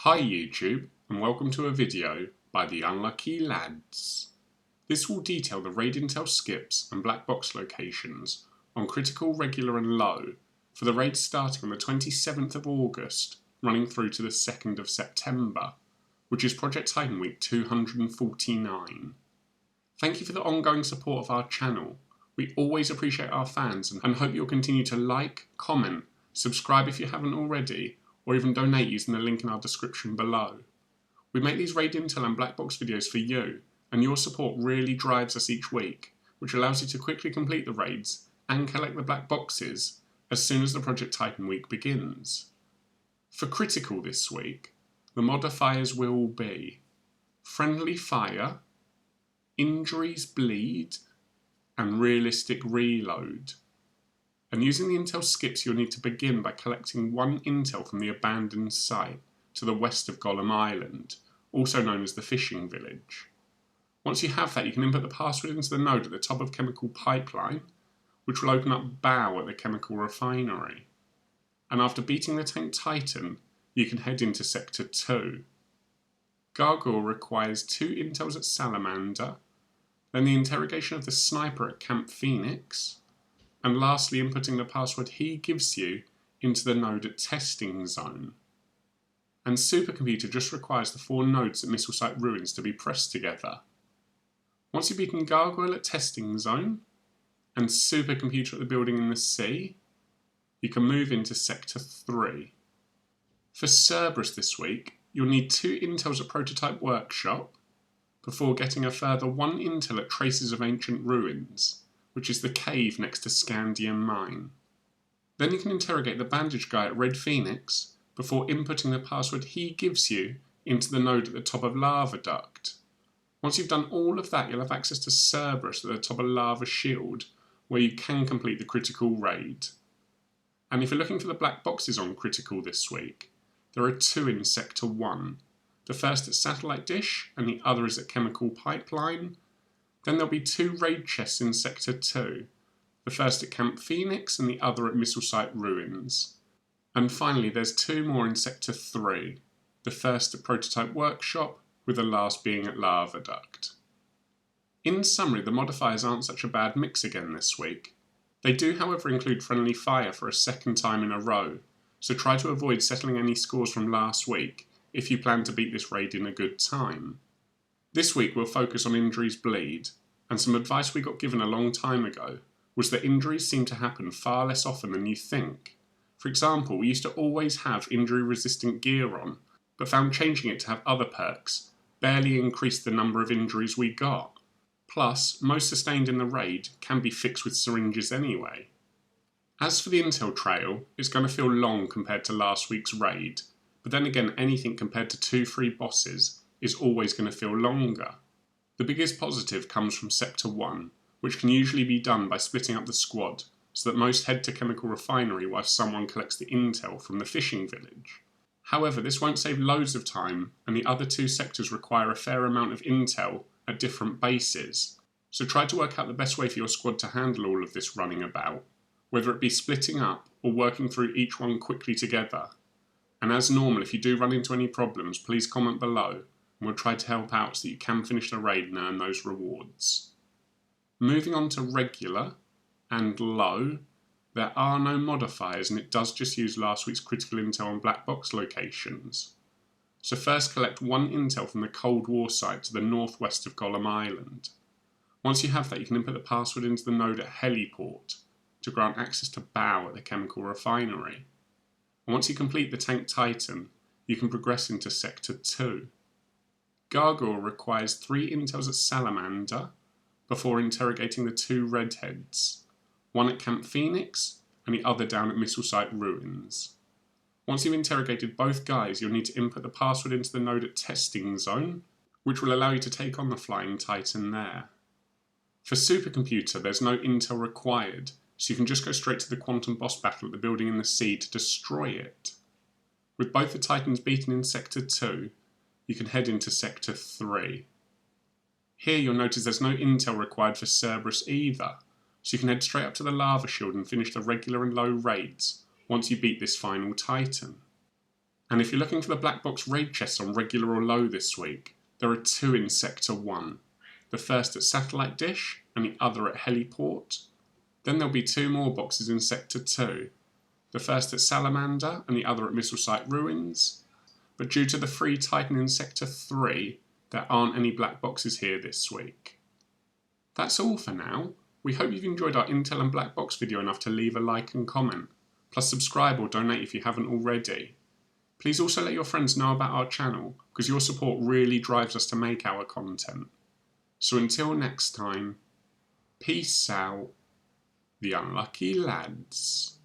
Hi YouTube, and welcome to a video by the Unlucky Lads. This will detail the raid intel skips and black box locations on critical, regular and low for the raid starting on the 27th of August running through to the 2nd of September, which is Project Titan Week 249. Thank you for the ongoing support of our channel. We always appreciate our fans and hope you'll continue to like, comment, subscribe if you haven't already, or even donate using the link in our description below. We make these raid intel and black box videos for you, and your support really drives us each week, which allows you to quickly complete the raids and collect the black boxes as soon as the Project Titan week begins. For critical this week, the modifiers will be friendly fire, injuries bleed, and realistic reload. And using the intel skips, you'll need to begin by collecting one intel from the abandoned site to the west of Golem Island, also known as the fishing village. Once you have that, you can input the password into the node at the top of Chemical Pipeline, which will open up Baal at the chemical refinery. And after beating the tank Titan, you can head into Sector 2. Gargoyle requires 2 intels at Salamander, then the interrogation of the sniper at Camp Phoenix, and lastly inputting the password he gives you into the node at Testing Zone. And Supercomputer just requires the 4 nodes at Missile Site Ruins to be pressed together. Once you've beaten Gargoyle at Testing Zone, and Supercomputer at the building in the sea, you can move into Sector 3. For Cerberus this week, you'll need 2 intels at Prototype Workshop, before getting a further 1 intel at Traces of Ancient Ruins, which is the cave next to Scandium Mine. Then you can interrogate the bandaged guy at Red Phoenix before inputting the password he gives you into the node at the top of Lava Duct. Once you've done all of that, you'll have access to Cerberus at the top of Lava Shield, where you can complete the critical raid. And if you're looking for the black boxes on critical this week, there are 2 in Sector 1. The first at Satellite Dish and the other is at Chemical Pipeline. Then there'll be 2 raid chests in Sector 2, the first at Camp Phoenix and the other at Missile Site Ruins. And finally there's 2 more in Sector 3, the first at Prototype Workshop, with the last being at Lava Duct. In summary, the modifiers aren't such a bad mix again this week. They do however include friendly fire for a second time in a row, so try to avoid settling any scores from last week if you plan to beat this raid in a good time. This week we'll focus on injuries bleed, and some advice we got given a long time ago was that injuries seem to happen far less often than you think. For example, we used to always have injury resistant gear on, but found changing it to have other perks barely increased the number of injuries we got. Plus, most sustained in the raid can be fixed with syringes anyway. As for the intel trail, it's going to feel long compared to last week's raid, but then again anything compared to 2 free bosses is always going to feel longer. The biggest positive comes from Sector 1, which can usually be done by splitting up the squad so that most head to Chemical Refinery while someone collects the intel from the fishing village. However, this won't save loads of time, and the other 2 sectors require a fair amount of intel at different bases, so try to work out the best way for your squad to handle all of this running about, whether it be splitting up or working through each one quickly together. And as normal, if you do run into any problems, please comment below, and we'll try to help out so that you can finish the raid and earn those rewards. Moving on to regular and low, there are no modifiers and it does just use last week's critical intel on black box locations. So first collect 1 intel from the Cold War site to the northwest of Golem Island. Once you have that, you can input the password into the node at Heliport to grant access to Baal at the chemical refinery. And once you complete the tank Titan, you can progress into Sector 2. Gargoyle requires 3 intels at Salamander before interrogating the 2 redheads, one at Camp Phoenix and the other down at Missile Site Ruins. Once you've interrogated both guys, you'll need to input the password into the node at Testing Zone, which will allow you to take on the Flying Titan there. For Supercomputer, there's no intel required, so you can just go straight to the Quantum Boss battle at the building in the sea to destroy it. With both the Titans beaten in Sector 2, you can head into Sector 3. Here you'll notice there's no intel required for Cerberus either, so you can head straight up to the Lava Shield and finish the regular and low raids once you beat this final Titan. And if you're looking for the black box raid chests on regular or low this week, there are 2 in Sector 1. The first at Satellite Dish and the other at Heliport. Then there'll be 2 more boxes in Sector 2. The first at Salamander and the other at Missile Site Ruins. But due to the free Titan in Sector 3, there aren't any black boxes here this week. That's all for now. We hope you've enjoyed our Intel and Black Box video enough to leave a like and comment. Plus subscribe or donate if you haven't already. Please also let your friends know about our channel, because your support really drives us to make our content. So until next time, peace out, the unlucky lads.